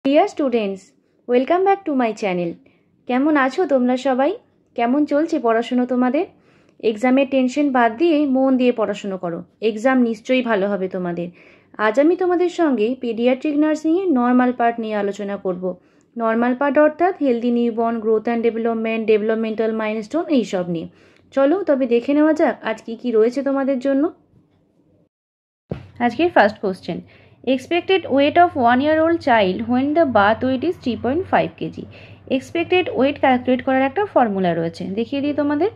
Dear students, welcome back to my channel. কেমন আছো তোমরা সবাই? কেমন চলছে পড়াশুনো তোমাদের? এক্সামের টেনশন বাদ দিয়ে মন দিয়ে পড়াশুনো করো, এক্সাম নিশ্চয়ই ভালো হবে তোমাদের। আজ আমি তোমাদের সঙ্গে পেডিয়াট্রিক নার্সিংয়ের নর্মাল পার্ট নিয়ে আলোচনা করব। নর্মাল পার্ট অর্থাৎ healthy newborn, growth and development, developmental milestone, এইসব নিয়ে। চলো তবে দেখে নেওয়া যাক আজ কী রয়েছে তোমাদের জন্য। আজকের first question, expected weight of 1-year-old child when the birth weight is 3.5 kg। expected weight calculate করার একটা ফর্মুলা রয়েছে, দেখিয়ে দিই তোমাদের।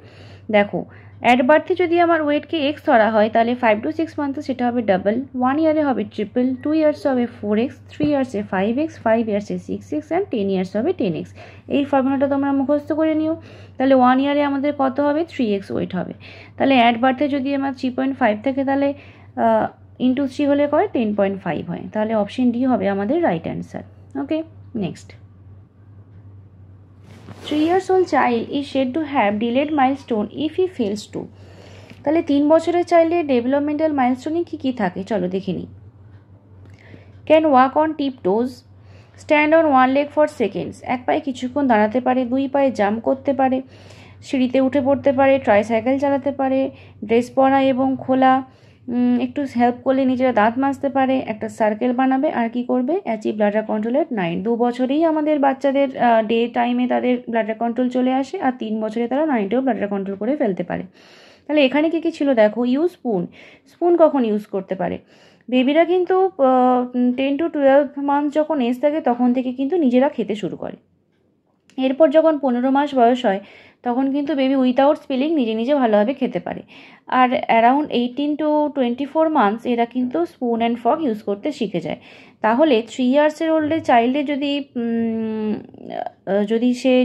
দেখো, অ্যাট বার্থে যদি আমার ওয়েটকে এক্স ধরা হয় তাহলে 5 to 6 মান্থে সেটা হবে ডাবল, 1 ইয়ারে হবে ট্রিপল, 2 ইয়ার্স হবে 4x, 3 ইয়ার্সে 5x, 5 ইয়ার্সে 6x and 10 years হবে 10x। এই ফর্মুলাটা তোমরা মুখস্থ করে নিও। তাহলে 1 ইয়ারে আমাদের কত হবে? 3x ওয়েট হবে। তাহলে অ্যাট বার্থে যদি আমার 3.5 থাকে তাহলে ইন্টু 3 হলে কয় 10.5 হয়। তাহলে অপশন ডি হবে আমাদের right answer. Okay, next. 3 years old child is said to have delayed milestone if he fails to। তাহলে 3 বছরের চাইল্ডের ডেভেলপমেন্টাল মাইলস্টোনে কী থাকে চলো দেখে নিই। Can walk on tip টোজ, stand on one leg for seconds, এক পায়ে কিছুক্ষণ দাঁড়াতে পারে, 2 পায়ে জাম্প করতে পারে, সিঁড়িতে উঠে পড়তে পারে, ট্রাইসাইকেল চালাতে পারে, ড্রেস পরা এবং খোলা, একটু হেল্প করলে নিজেরা দাঁত মাজতে পারে, একটা সার্কেল বানাবে, আর কি করবে? অ্যাচিভ ব্লাডার কন্ট্রোল এট 9। 2 বছরেই আমাদের বাচ্চাদের ডে টাইমে তাদের ব্লাডার কন্ট্রোল চলে আসে, আর 3 বছরে তারা 9টেও ব্লাডার কন্ট্রোল করে ফেলতে পারে। তাহলে এখানে কী ছিল দেখো। ইউজ স্পুন, স্পুন কখন ইউজ করতে পারে? বেবিরা কিন্তু 10 to 12 মান্থ যখন এজ থাকে তখন থেকে কিন্তু নিজেরা খেতে শুরু করে। এরপর যখন 15 মাস বয়স হয় তখন কিন্তু বেবি উইথাউট স্পেলিং নিজে নিজে ভালোভাবে খেতে পারে। আর অ্যারাউন্ড 18 to 24 মান্থস এরা কিন্তু স্পুন অ্যান্ড ফর্ক ইউজ করতে শিখে যায়। তাহলে 3 ইয়ার্সের ওল্ডের চাইল্ডে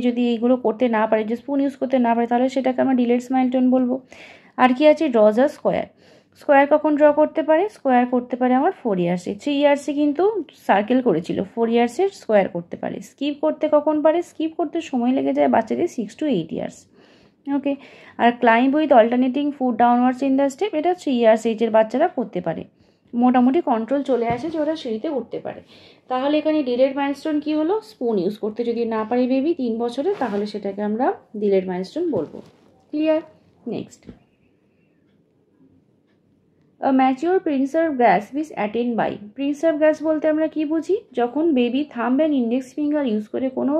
যদি এইগুলো করতে না পারে, যে স্পুন ইউজ করতে না পারে, তাহলে সেটাকে আমরা ডিলেড মাইলস্টোন বলবো। আর কি আছে? ড্রজ আ স্কোয়ার। স্কোয়ার কখন ড্র করতে পারে? স্কোয়ার করতে পারে আমার 4 ইয়ার্সে। 3 ইয়ার্সে কিন্তু সার্কেল করেছিল, 4 ইয়ার্সে স্কোয়ার করতে পারে। স্কিপ করতে কখন পারে? স্কিপ করতে সময় লেগে যায় বাচ্চাদের 6 to 8 ইয়ার্স। ওকে, আর climb with alternating foot downwards in the step, এটা 3 ইয়ার্স এজের বাচ্চারা করতে পারে। মোটামুটি কন্ট্রোল চলে আসে যে ওরা সিঁড়িতে উঠতে পারে। তাহলে এখানে ডিলেড মাইলস্টোন কী হলো? স্পুন ইউজ করতে যদি না পারে বেবি 3 বছরে, তাহলে সেটাকে আমরা ডিলেড মাইলস্টোন বলবো। Clear? Next. A mature preserve grasp is attained by। preserve grasp বলতে আমরা কি বুঝি? যখন baby thumb and index finger use করে কোনো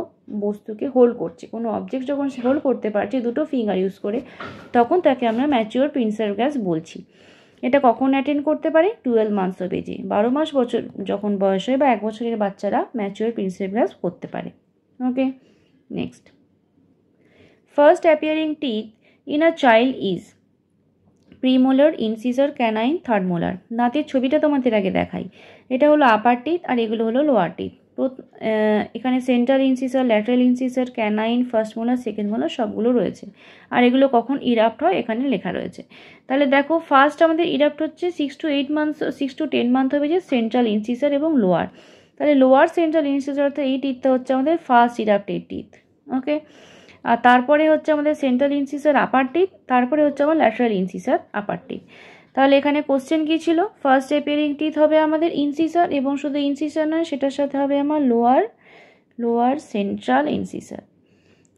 বস্তুকে হোল্ড করছে, কোনো অবজেক্ট যখন সে হোল্ড করতে পারছে দুটো ফিঙ্গার ইউজ করে, তখন তাকে আমরা ম্যাচিওর প্রিন্সার্ভ গ্রাস্প বলছি। এটা কখন অ্যাটেন্ড করতে পারে? 12 মান্থস অফ এজে। 12 মাস বছর যখন বয়স হয় বা 1 বছরের বাচ্চারা ম্যাচিওর প্রিন্সার্ভ গ্রাস্প করতে পারে। Okay, next. First appearing teeth in a child is premolar, incisor, canine, third molar. দাঁতের ছবিটা তোমাদের আগে দেখাই। এটা হলো আপার টিথ আর এগুলো হলো লোয়ার টিথ। এখানে central incisor, lateral incisor, canine, first molar, second molar সবগুলো রয়েছে। আর এগুলো কখন ইরাপ্ট হয় এখানে লেখা রয়েছে। তাহলে দেখো, ফার্স্ট আমাদের ইরাপ্ট হচ্ছে 6 to 8 মান্থস, 6 to 10 মান্থ হবে যে সেন্ট্রাল ইনসিজার এবং লোয়ার। তাহলে লোয়ার সেন্ট্রাল ইনসিজার অর্থাৎ এই টিথটা হচ্ছে আমাদের ফার্স্ট ইরাপ্টেড টিথ। ওকে, আর তারপরে হচ্ছে আমাদের সেন্ট্রাল ইনসিসার আপার টিথ, তারপরে হচ্ছে আমার ল্যাটারাল ইনসিসার আপার টিথ। তাহলে এখানে কোশ্চেন কী ছিল? ফার্স্ট অ্যাপিয়ারিং টিথ হবে আমাদের ইনসিসার, এবং শুধু ইনসিসার নয়, সেটার সাথে হবে আমার লোয়ার সেন্ট্রাল ইনসিসার।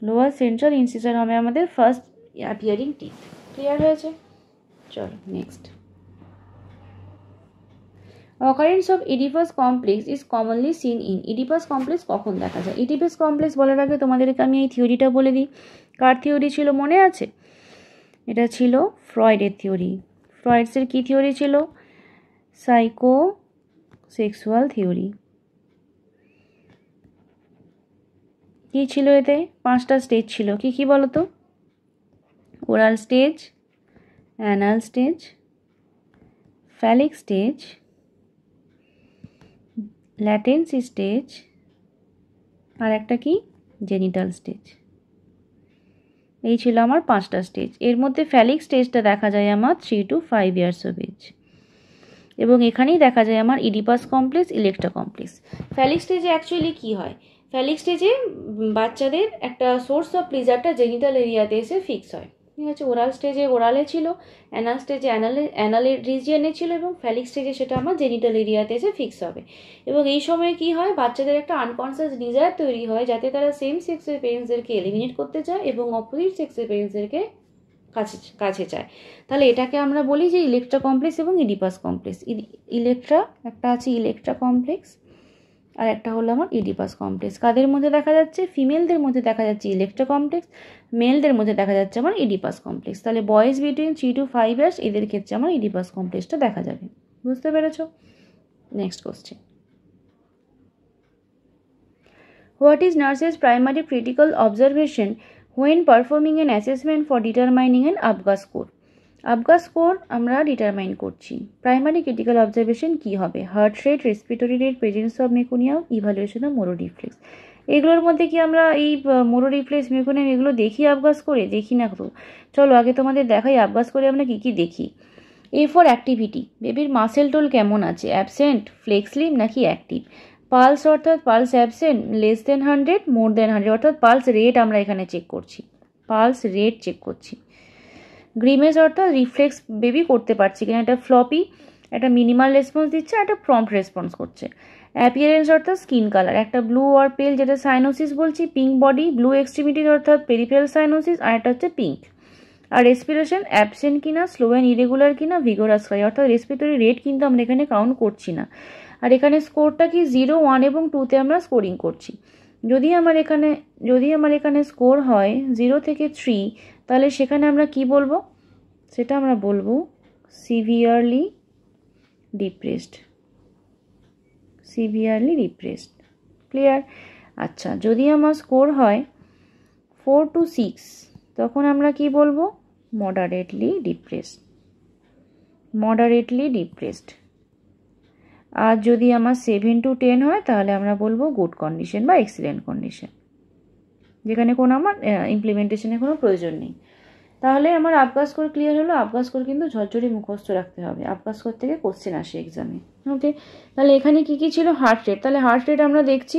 লোয়ার সেন্ট্রাল ইনসিসার হবে আমাদের ফার্স্ট অ্যাপিয়ারিং টিথ। ক্লিয়ার হয়েছে? চলো next. Occurrence of Oedipus complex is commonly seen in. Oedipus complex কখন দেখা যায়? ইডিপাস কমপ্লেক্স বলার আগে তোমাদেরকে আমি এই থিওরিটা বলে দিই। কার থিওরি ছিল মনে আছে? এটা ছিল ফ্রয়েডের থিওরি। ফ্রয়েডসের কী থিওরি ছিল? Psychosexual theory. কী ছিল এতে? 5টা স্টেজ ছিল। কি কি বলো তো? Oral stage, anal stage, phallic stage, latency stage, আর একটা কি? Genital stage. এই ছিল আমার 5টা স্টেজ। এর মধ্যে ফ্যালিক স্টেজটা দেখা যায় আমার 3 to 5 ইয়ার্স অফ এজ, এবং এখানেই দেখা যায় আমার Oedipus complex, Electra complex. Folic স্টেজে অ্যাকচুয়ালি কী হয়? ফ্যালিক স্টেজে বাচ্চাদের একটা সোর্স অফ প্লিজারটা জেনিটাল এরিয়াতে এসে ফিক্স হয়। ঠিক আছে। ওরাল স্টেজে ওরালে ছিল, অ্যানাল স্টেজে অ্যানাল রিজিয়নে ছিল, এবং ফ্যালিক স্টেজে সেটা আমার জেনিটাল এরিয়াতে এসে ফিক্স হবে। এবং এই সময় কি হয়, বাচ্চাদের একটা আনকনসিয়াস ডিজায়ার তৈরি হয় যাতে তারা সেম সেক্সের পেরেন্টসদেরকে এলিমিনেট করতে চায় এবং অপোজিট সেক্সের পেরেন্টসদেরকে কাছে চায়। তাহলে এটাকে আমরা বলি যে ইলেকট্রা কমপ্লেক্স এবং ইডিপাস কমপ্লেক্স। ইলেকট্রা একটা আছে, ইলেকট্রা কমপ্লেক্স, আর একটা হলো আমার ইডিপাস কমপ্লেক্স। কাদের মধ্যে দেখা যাচ্ছে? ফিমেলদের মধ্যে দেখা যাচ্ছে ইলেকট্রা কমপ্লেক্স, মেলদের মধ্যে দেখা যাচ্ছে আমার ইডিপাস কমপ্লেক্স। তাহলে বয়েজ বিটুইন 3 to 5 ইয়ার্স এদের ক্ষেত্রে আমার ইডিপাস কমপ্লেক্সটা দেখা যাবে। বুঝতে পেরেছ? Next question, what is nurses primary critical observation when performing an assessment for determining an ABGA score? ABGA score আমরা ডিটারমাইন করছি। প্রাইমারি ক্রিটিক্যাল অবজারভেশন কি হবে? Heart rate, respiratory rate, presence of meconium, evaluation of Moro reflex. এগুলোর মধ্যে কি আমরা এই মোরো reflex, meconium এগুলো দেখি ABGA স্কোরে? দেখি না তো। চলো আগে তোমাদের দেখাই ABGA স্কোরে আমরা কি কি দেখি। এ ফর অ্যাক্টিভিটি, বেবির মাসেল টোল কেমন আছে, অ্যাবসেন্ট, ফ্লেক্সলিভ নাকি অ্যাক্টিভ। পালস অর্থাৎ পালস অ্যাবসেন্ট, লেস দেন 100, মোর দেন 100, অর্থাৎ পালস রেট আমরা এখানে চেক করছি, পালস রেট চেক করছি। গ্রিমেস অর্থাৎ রিফ্লেক্স বেবি করতে পারছি কিনা, একটা ফ্লপি, একটা মিনিমাল রেসপন্স দিচ্ছে, একটা প্রম্পট রেসপন্স করছে। অ্যাপিয়ারেন্স অর্থাৎ স্কিন কালার, একটা ব্লু আর পেল যেটা সাইনোসিস বলছি, পিঙ্ক বডি, ব্লু এক্সট্রিমিটিস অর্থাৎ পেরিফেরাল সাইনোসিস, আর একটা হচ্ছে পিঙ্ক। আর রেসপিরেশন অ্যাবসেন্ট কিনা, স্লো অ্যান্ড ইরেগুলার কিনা, ভিগোরাস ক্রাই, অর্থাৎ রেসপিরেটরি রেট কিন্তু আমরা এখানে কাউন্ট করছি না। আর এখানে স্কোরটা কি 0, 1 এবং 2তে আমরা স্কোরিং করছি। যদি আমার এখানে স্কোর হয় 0 থেকে 3, তাহলে সেখানে আমরা কি বলবো? সেটা আমরা বলবো severely depressed, severely depressed. Clear? আচ্ছা, যদি আমার স্কোর হয় 4 to 6, তখন আমরা কি বলবো? Moderately depressed, moderately depressed. আর যদি আমার 7 to 10 হয় তাহলে আমরা বলবো গুড কন্ডিশন বা এক্সিলেন্ট কন্ডিশন, যেখানে কোনো আমার ইমপ্লিমেন্টেশনের কোনো প্রয়োজন নেই। তাহলে আমার ABGA স্কোর ক্লিয়ার হলো। ABGA স্কোর কিন্তু ঝরঝরে মুখস্থ রাখতে হবে, ABGA স্কোর থেকে কোশ্চেন আসে এক্সামে। ওকে, তাহলে এখানে কি কি ছিল? হার্ট রেট, তাহলে হার্ট রেট আমরা দেখছি,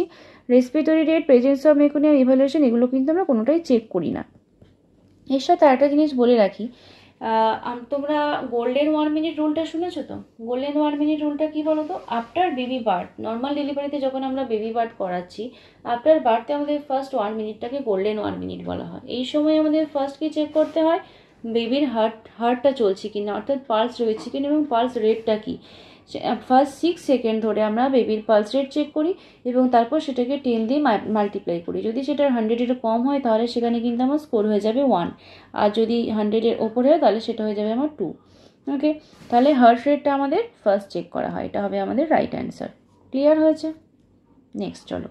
respiratory rate, presence of meconium, evaluation, এগুলো কিন্তু আমরা কোনোটাই চেক করি না। এর সাথে একটা জিনিস বলে রাখি, তোমরা গোল্ডেন 1 মিনিট রুলটা শুনেছো তো? গোল্ডেন 1 মিনিট রুলটা কি বলো তো? আফটার বেবি বার্থ, নর্মাল ডেলিভারিতে যখন আমরা বেবি বার্থ করাচ্ছি, আফটার বার্থে আমাদের ফার্স্ট 1 মিনিটটাকে গোল্ডেন 1 মিনিট বলা হয়। এই সময় আমাদের ফার্স্ট কি চেক করতে হয়? বেবির হার্টটা চলছে কিনা, অর্থাৎ পালস রয়েছে কিনা এবং পালস রেটটা কি। ফার্স্ট 6 সেকেন্ড ধরে আমরা বেবির পালস রেট চেক করি এবং তারপর সেটাকে 10 দিয়ে মাল্টিপ্লাই করি। যদি সেটা 100-এর কম হয় তাহলে সেখানে কিন্তু আমার স্কোর হয়ে যাবে 1, আর যদি 100-এর ওপরে হয় তাহলে সেটা হয়ে যাবে আমার 2। ওকে, তাহলে হার্ট রেটটা আমাদের ফার্স্ট চেক করা হয়, এটা হবে আমাদের রাইট অ্যান্সার। ক্লিয়ার হয়েছে? নেক্সট চলো,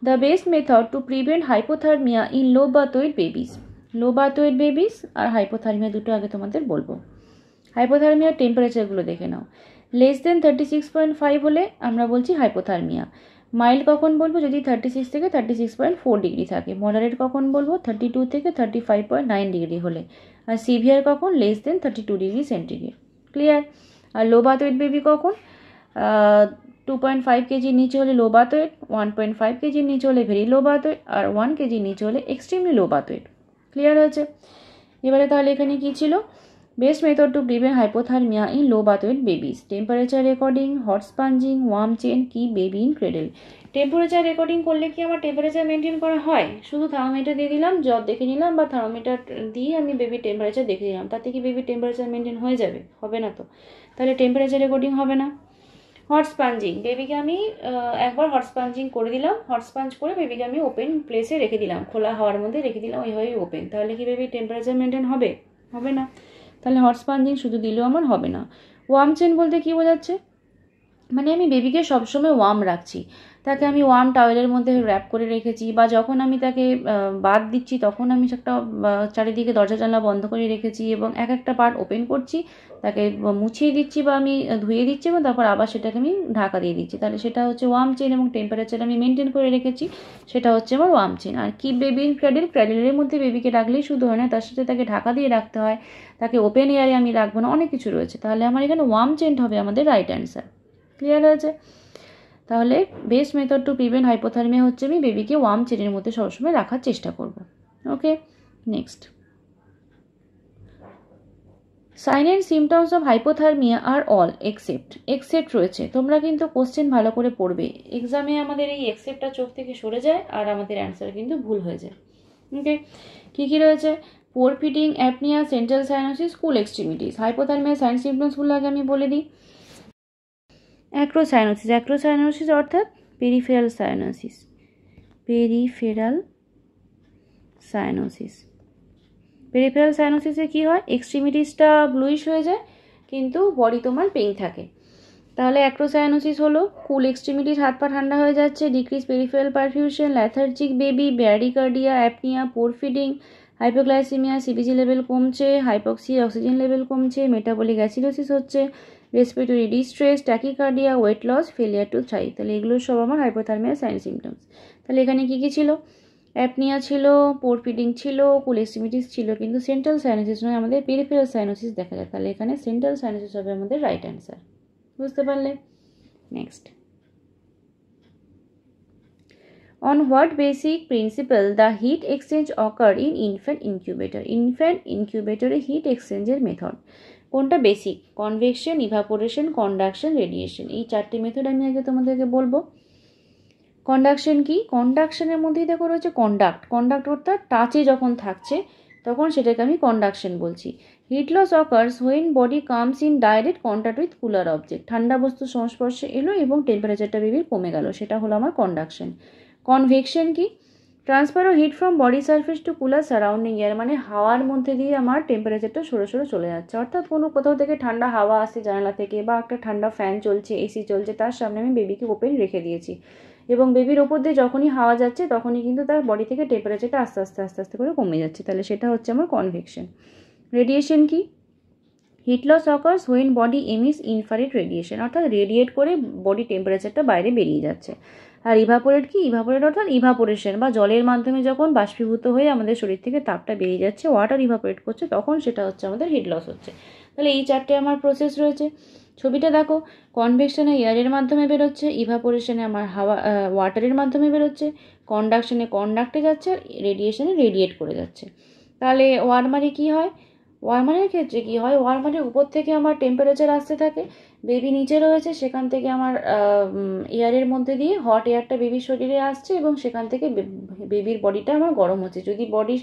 the best method to prevent hypothermia in low birth weight babies. Low birth weight babies আর হাইপোথার্মিয়া দুটো আগে তোমাদের বলবো। হাইপোথার্মিয়ার টেম্পারেচারগুলো দেখে নাও। লেস দেন 36.5 হলে আমরা বলছি হাইপোথার্মিয়া। মাইল্ড কখন বলবো? যদি 36 থেকে 36.4 ডিগ্রি থাকে। মডারেট কখন বলবো? 32 থেকে 35.9 ডিগ্রি হলে। আর সিভিয়ার কখন? Less than 32 degree centigrade. Clear? আর লো বার্থ ওয়েট বেবি কখন? 2.5 কেজির নিচে হলে লো বার্থ ওয়েট, 1.5 কেজির নিচে হলে ভেরি লো বার্থ ওয়েট, আর 1 কেজির নিচে হলে extremely low birth weight. Clear হয়েছে? এবারে তাহলে এখানে কি ছিল? Best method to prevent hypothermia in low birth weight babies, temperature recording, hot sponging, warm chain, কি baby in cradle. Temperature recording করলে কি আমার টেম্পারেচার মেনটেন করা হয়? শুধু থার্মোমিটার দিয়ে দিলাম, জ্বর দেখে নিলাম, বা থার্মোমিটার দিয়ে আমি বেবির টেম্পারেচার দেখে দিলাম, তাতে কি বেবির টেম্পারেচার মেনটেন হয়ে যাবে? হবে না তো। তাহলে টেম্পারেচার রেকর্ডিং হবে না। হট স্পঞ্জিং, বেবিকে আমি একবার হট স্পঞ্জিং করে দিলাম, হট স্পঞ্জ করে বেবিকে আমি ওপেন প্লেসে রেখে দিলাম, খোলা হাওয়ার মধ্যে রেখে দিলাম, ওইভাবেই ওপেন, তাহলে কি বেবির টেম্পারেচার মেনটেন হবে? হবে না। তাহলে হট স্পঞ্জিং শুধু দিলেও আমার হবে না। ওয়ার্ম চেন বলতে কি বোঝাচ্ছে? মানে আমি বেবিকে সবসময় ওয়ার্ম রাখছি, তাকে আমি ওয়ার্ম টাওয়েলের মধ্যে র্যাপ করে রেখেছি, বা যখন আমি তাকে বাদ দিচ্ছি তখন আমি একটা চারিদিকে দরজা জানলা বন্ধ করে রেখেছি এবং এক একটা পার্ট ওপেন করছি, তাকে মুছিয়ে দিচ্ছি বা আমি ধুয়ে দিচ্ছি এবং তারপর আবার সেটাকে আমি ঢাকা দিয়ে দিচ্ছি, তাহলে সেটা হচ্ছে ওয়ার্ম চেন। এবং টেম্পারেচার আমি মেনটেন করে রেখেছি, সেটা হচ্ছে আমার ওয়ার্ম চেন। আর কি বেবি ইন ক্র্যাডেল, ক্র্যাডেলের মধ্যে বেবিকে রাখলেই শুধু হয় না, তার সাথে তাকে ঢাকা দিয়ে রাখতে হয়, তাকে ওপেন এয়ারে আমি রাখবো না, অনেক কিছু রয়েছে। তাহলে আমার এখানে ওয়ার্ম চেন হবে আমাদের রাইট অ্যান্সার। ক্লিয়ার হয়েছে? তাহলে best method to prevent hypothermia হচ্ছে আমি বেবিকে ওয়ার্ম চেনের মধ্যে সবসময় রাখার চেষ্টা করব। Okay, next, sign and symptoms of hypothermia আর অল এক্সেপ্ট রয়েছে। তোমরা কিন্তু কোশ্চেন ভালো করে পড়বে, এক্সামে আমাদের এই এক্সেপ্টটা চোখ থেকে সরে যায় আর আমাদের অ্যান্সার কিন্তু ভুল হয়ে যায়। ওকে, কী কী রয়েছে? পোর ফিডিং, অ্যাপনিয়া, সেন্ট্রাল সাইনোসিস, কুল এক্সট্রিমিটিস। হাইপোথার্মিয়া সাইন সিমটমসগুলো আগে আমি বলে দিই। অ্যাক্রোসাইনোসিস অর্থাৎ পেরিফেরাল সাইনোসিস, পেরিফেরাল সাইনোসিসে কী হয়, এক্সট্রিমিটিসটা ব্লুইশ হয়ে যায় কিন্তু বডি তোমার পিঙ্ক থাকে। তাহলে অ্যাক্রোসাইনোসিস হলো কুল এক্সট্রিমিটিস, হাত পা ঠান্ডা হয়ে যাচ্ছে, decrease peripheral perfusion, lethargic baby, bradycardia, apnoea, poor feeding, hypoglycaemia, CBG level কমছে, হাইপক্সিয়া, অক্সিজেন লেভেল কমছে, মেটাবলিক অ্যাসিডোসিস হচ্ছে, respiratory distress, tachycardia, weight loss, failure to thrive. তাহলে এগুলো সব আমার হাইপোথার্মিয়া সাইন সিমটমস। তাহলে এখানে কী কী ছিল? অ্যাপনিয়া ছিল, পোর ফিডিং ছিল, কুল এক্সট্রিমিটিস ছিল, কিন্তু সেন্ট্রাল সাইনোসিস নয়, আমাদের পেরিফেরাল সাইনোসিস দেখা যায়। তাহলে এখানে সেন্ট্রাল সাইনোসিস হবে আমাদের রাইট অ্যান্সার। বুঝতে পারলে? Next, on what basic principle the heat exchange occurred in infant incubator? infant incubator A hit এক্সচেঞ্জের মেথড কোনটা basic? Convection, evaporation, conduction, radiation. এই চারটি মেথড আমি আগে তোমাদেরকে বলবো। কন্ডাকশন কি? কন্ডাকশনের মধ্যেই দেখো রয়েছে কন্ডাক্ট অর্থাৎ টাচে যখন থাকছে তখন সেটাকে আমি কন্ডাকশন বলছি। Heat loss occurs when body comes in direct contact with cooler object. ঠান্ডা বস্তুর সংস্পর্শে এলো এবং টেম্পারেচারটা বেবির কমে গেল, সেটা হলো আমার কন্ডাকশন। কনভেকশন কি? Transfer of heat from body surface two cooler surrounding air, মানে হাওয়ার মধ্যে দিয়ে আমার টেম্পারেচারটা সরে সরে চলে যাচ্ছে। অর্থাৎ কোনো কোথাও থেকে ঠান্ডা হাওয়া আসছে জানালা থেকে বা একটা ঠান্ডা ফ্যান চলছে, এসি চলছে, তার সামনে আমি বেবিকে ওপেন রেখে দিয়েছি এবং বেবির ওপর দিয়ে যখনই হাওয়া যাচ্ছে তখনই কিন্তু তার বডি থেকে টেম্পারেচারটা আস্তে আস্তে করে কমে যাচ্ছে। তাহলে সেটা হচ্ছে আমার কনভেকশন। রেডিয়েশন কি? Heat loss occurs when body emits infrared radiation, অর্থাৎ রেডিয়েট করে বডি টেম্পারেচারটা বাইরে বেরিয়ে যাচ্ছে। আর ইভাপোরেট কি? ইভাপোরেট অর্থাৎ ইভাপোরেশন বা জলের মাধ্যমে যখন বাষ্পীভূত হয়ে আমাদের শরীর থেকে তাপটা বেরিয়ে যাচ্ছে, ওয়াটার ইভাপোরেট করছে, তখন সেটা হচ্ছে আমাদের হিট লস হচ্ছে। তাহলে এই চারটে আমার প্রসেস রয়েছে। ছবিটা দেখো, কনভেকশনে এয়ারের মাধ্যমে বেরোচ্ছে, ইভাপোরেশনে আমার হাওয়া ওয়াটারের মাধ্যমে বেরোচ্ছে, কন্ডাকশনে কন্ডাক্টে যাচ্ছে, আর রেডিয়েশনে রেডিয়েট করে যাচ্ছে। তাহলে ওয়ার্মারে কী হয়? ওয়ার্মারের ক্ষেত্রে কী হয়? ওয়ার্মারের উপর থেকে আমার টেম্পারেচার আসতে থাকে, বেবি নিচে রয়েছে, সেখান থেকে আমার এয়ারের মধ্যে দিয়ে হট এয়ারটা বেবির শরীরে আসছে এবং সেখান থেকে বেবির বডিটা আমার গরম হচ্ছে। যদি বডি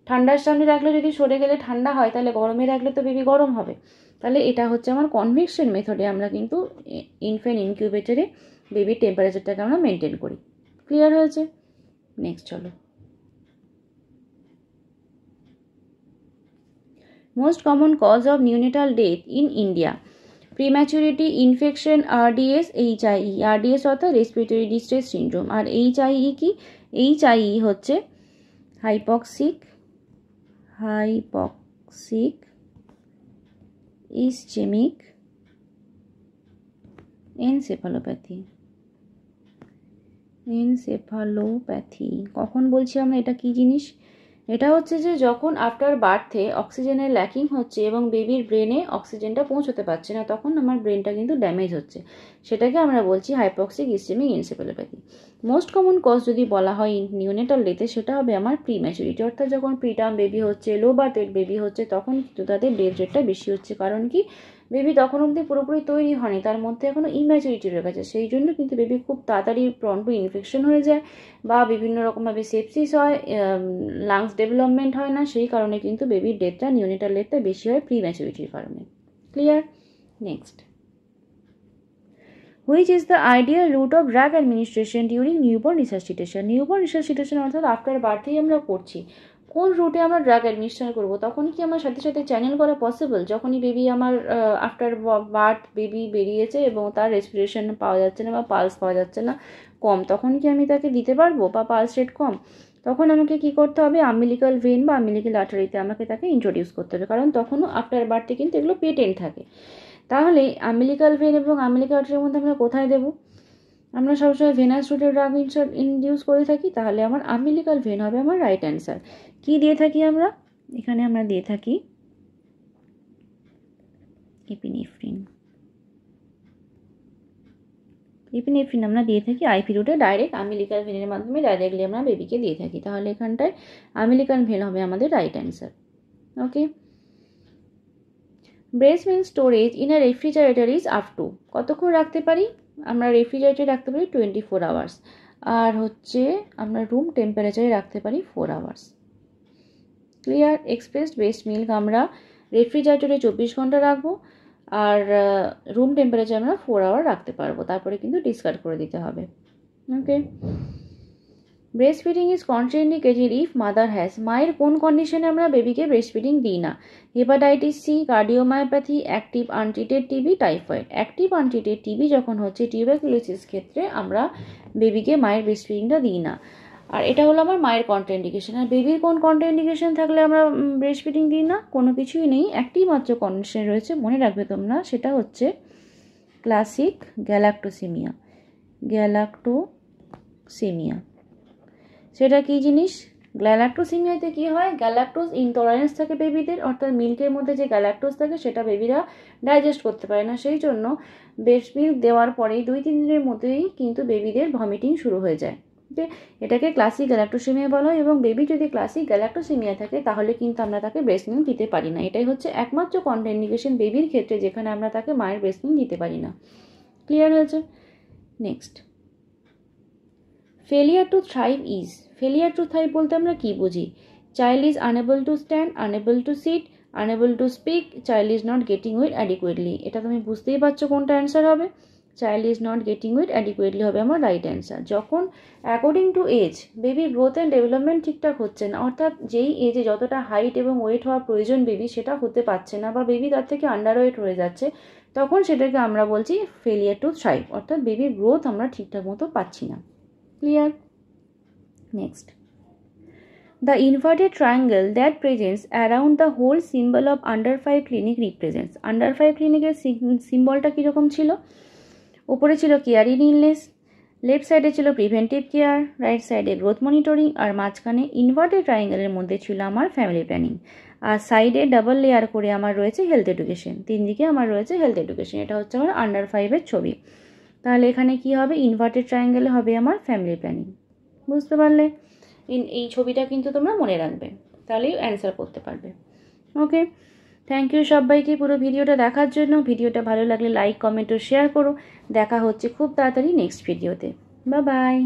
ঠান্ডার সামনে রাখলে যদি সরে গেলে ঠান্ডা হয়, তাহলে গরমে রাখলে তো বেবি গরম হবে। তাহলে এটা হচ্ছে আমার কনভেকশন মেথডে আমরা কিন্তু ইনফ্যান্ট ইনকিউবেটরে বেবির টেম্পারেচারটাকে আমরা মেনটেন করি। ক্লিয়ার হয়েছে? নেক্সট চলো। Most common cause of neonatal death in India: prematurity, infection, RDS, HIE. RDS অর্থাৎ রেসপিরেটরি ডিস্ট্রেস সিন্ড্রোম, আর এইচআইই কি? এইচআইই হচ্ছে হাইপক্সিক ইসচেমিক এনসেফালোপ্যাথি। কখন বলছি আমরা এটা কি জিনিস? এটা হচ্ছে যে যখন আফটার বার্থে অক্সিজেনের ল্যাকিং হচ্ছে এবং বেবির ব্রেনে অক্সিজেনটা পৌঁছতে পারছে না, তখন আমার ব্রেনটা কিন্তু ড্যামেজ হচ্ছে, সেটাকে আমরা বলছি hypoxic ischaemic encephalopathy. Most common cause যদি বলা হয় নিউনেটাল ডেথে, সেটা হবে আমার প্রিম্যাচুরিটি, অর্থাৎ যখন প্রিটার্ম বেবি হচ্ছে, লো বার্থ ওয়েট বেবি হচ্ছে, তখন কিন্তু তাদের ডেথ রেটটা বেশি হচ্ছে। কারণ কি? বেবি তখন অবধি পুরোপুরি তৈরি হয়নি, তার মধ্যে এখনও ইম্যাচুরিটি রয়ে গেছে, সেই জন্য কিন্তু বেবি খুব তাড়াতাড়ি প্রন টু ইনফেকশন হয়ে যায় বা বিভিন্ন রকমভাবে সেপসিস হয়, লাংস ডেভেলপমেন্ট হয় না, সেই কারণে কিন্তু বেবির ডেথটা নিউনেটাল ডেথটা বেশি হয় প্রিম্যাচুরিটির কারণে। Clear? Next, which is the ideal route of drug administration during newborn resuscitation? Newborn resuscitation অর্থাৎ আফটার বার্থেই আমরা করছি, কোন রুটে আমরা ড্রাগ অ্যাডমিনিস্ট্রেশন করবো? তখন কি আমার সাথে সাথে চ্যানেল করা পসিবল? যখনই বেবি আমার আফটার বার্থ বেবি বেরিয়েছে এবং তার রেসপিরেশন পাওয়া যাচ্ছে না বা পালস পাওয়া যাচ্ছে না, কম, তখন কি আমি তাকে দিতে পারবো বা পালস রেট কম? তখন আমাকে কি করতে হবে? আম্বিলিকাল ভেন বা আম্বিলিকাল আর্টারিতে আমাকে তাকে ইন্ট্রোডিউস করতে হবে, কারণ তখনও আফটার বার্থে কিন্তু এগুলো পেটেন্ট থাকে। তাহলে আম্বিলিকাল ভেন এবং আম্বিলিকাল আর্টারির মধ্যে আমরা কোথায় দেবো? আমরা সবসময় ভেনাস রুটে ড্রাগ ইনডিউস করে থাকি, তাহলে আমার আম্বিলিকাল ভেন হবে আমার রাইট অ্যান্সার। কি দিয়ে থাকি আমরা? এখানে আমরা দিয়ে থাকি এপিনেফ্রিন। ইপিনেফ্রিন আমরা দিয়ে থাকি আইভি রুটে ডাইরেক্ট আমেলিকাল ভেনের মাধ্যমে ডাইরেক্টলি আমরা বেবিকে দিয়ে থাকি। তাহলে এখানটায় আমেলিকাল ভেন হবে আমাদের right answer. Okay, breast milk storage in a refrigerator is up to, কতক্ষণ রাখতে পারি আমরা রেফ্রিজারেটরে রাখতে পারি 24 আওয়ার্স, আর হচ্ছে আমরা রুম টেম্পারেচারে রাখতে পারি 4 hours. Clear? Expressed breast milk আমরা রেফ্রিজারেটরে 24 ঘন্টা রাখবো, আর রুম টেম্পারেচার আমরা 4 আওয়ার রাখতে পারবো, তারপরে কিন্তু ডিসকার্ড করে দিতে হবে। Okay, breastfeeding is contraindicated if mother has, মায়ের কোন কন্ডিশনে আমরা বেবিকে ব্রেস্ট ফিডিং দিই না? Hepatitis C, cardiomyopathy, active untreated TB, typhoid. Active untreated TB যখন হচ্ছে টিউবারকুলোসিস ক্ষেত্রে আমরা বেবিকে মায়ের ব্রেস্ট ফিডিংটা দিই না। আর এটা হলো আমার মায়ের কন্ট্রাইন্ডিকেশন। আর বেবির কোন কন্ট্রাইন্ডিকেশন থাকলে আমরা ব্রেস্ট ফিডিং দিই না? কোনো কিছুই নেই, একটি মাত্র কন্ডিশন রয়েছে, মনে রাখবে তোমরা, সেটা হচ্ছে ক্লাসিক গ্যালাক্টোসিমিয়া। গ্যালাক্টোসিমিয়া সেটা কী জিনিস? গ্যালাক্টোসিমিয়াতে কী হয়, গ্যালাক্টোজ ইনটলারেন্স থাকে বেবিদের, অর্থাৎ মিল্কের মধ্যে যে গ্যালাক্টোজ থাকে সেটা বেবিরা ডাইজেস্ট করতে পারে না, সেই জন্য ব্রেস্ট মিল্ক দেওয়ার পরেই 2-3 দিনের মধ্যেই কিন্তু বেবিদের ভমিটিং শুরু হয়ে যায়। ওকে, এটাকে ক্লাসিক গ্যালাক্টোসিমিয়া বলা হয়, এবং বেবি যদি ক্লাসিক গ্যালাক্টোসিমিয়া থাকে তাহলে কিন্তু আমরা তাকে ব্রেস্ট মিল্ক দিতে পারি না। এটাই হচ্ছে একমাত্র কন্ট্রাইন্ডিকেশন বেবির ক্ষেত্রে যেখানে আমরা তাকে মায়ের ব্রেস্ট মিল্ক দিতে পারি না। ক্লিয়ার হয়েছে? Next, failure to thrive is, failure to thrive বলতে আমরা কি বুঝি? Child is unable to stand, unable to sit, unable to speak, child is not getting weight adequately. এটা তুমি বুঝতেই পারছো কোনটা অ্যান্সার হবে। Child is not getting weight adequately হবে আমার রাইট অ্যান্সার। যখন অ্যাকর্ডিং টু এজ বেবির গ্রোথ অ্যান্ড ডেভেলপমেন্ট ঠিকঠাক হচ্ছে না, অর্থাৎ যেই এজে যতটা হাইট এবং ওয়েট হওয়া প্রয়োজন বেবি সেটা হতে পারছে না, বা বেবি তার থেকে আন্ডার ওয়েট হয়ে যাচ্ছে, তখন সেটাকে আমরা বলছি ফেলিয়ার টু থ্রাইভ, অর্থাৎ বেবির গ্রোথ আমরা ঠিকঠাক মতো পাচ্ছি না। Clear? Next, the inverted triangle that presents around the whole symbol of under 5 clinic represents, under 5 ক্লিনিকের সিম্বলটা কীরকম ছিল? উপরে ছিল কেয়ার ইন ইলনেস, লেফট সাইডে ছিল প্রিভেন্টিভ কেয়ার, রাইট সাইডে গ্রোথ মনিটরিং, আর মাঝখানে ইনভার্টেড ট্রায়াঙ্গেলের মধ্যে ছিল আমার ফ্যামিলি প্ল্যানিং, আর সাইডে ডাবল লেয়ার করে আমার রয়েছে হেলথ এডুকেশন, 3 দিকে আমার রয়েছে হেলথ এডুকেশন। এটা হচ্ছে আমার আন্ডার 5-এর ছবি। তাহলে এখানে কি হবে? ইনভার্টেড ট্রায়াঙ্গেলে হবে আমার ফ্যামিলি প্ল্যানিং। বুঝতে পারলে? এই ছবিটা কিন্তু তোমরা মনে রাখবে, তাহলেই অ্যান্সার করতে পারবে। ওকে, থ্যাংক ইউ সবাইকে পুরো ভিডিওটা দেখার জন্য। ভিডিওটা ভালো লাগলে লাইক, কমেন্ট ও শেয়ার করো। দেখা হচ্ছে খুব তাড়াতাড়ি নেক্সট ভিডিওতে। Bye bye.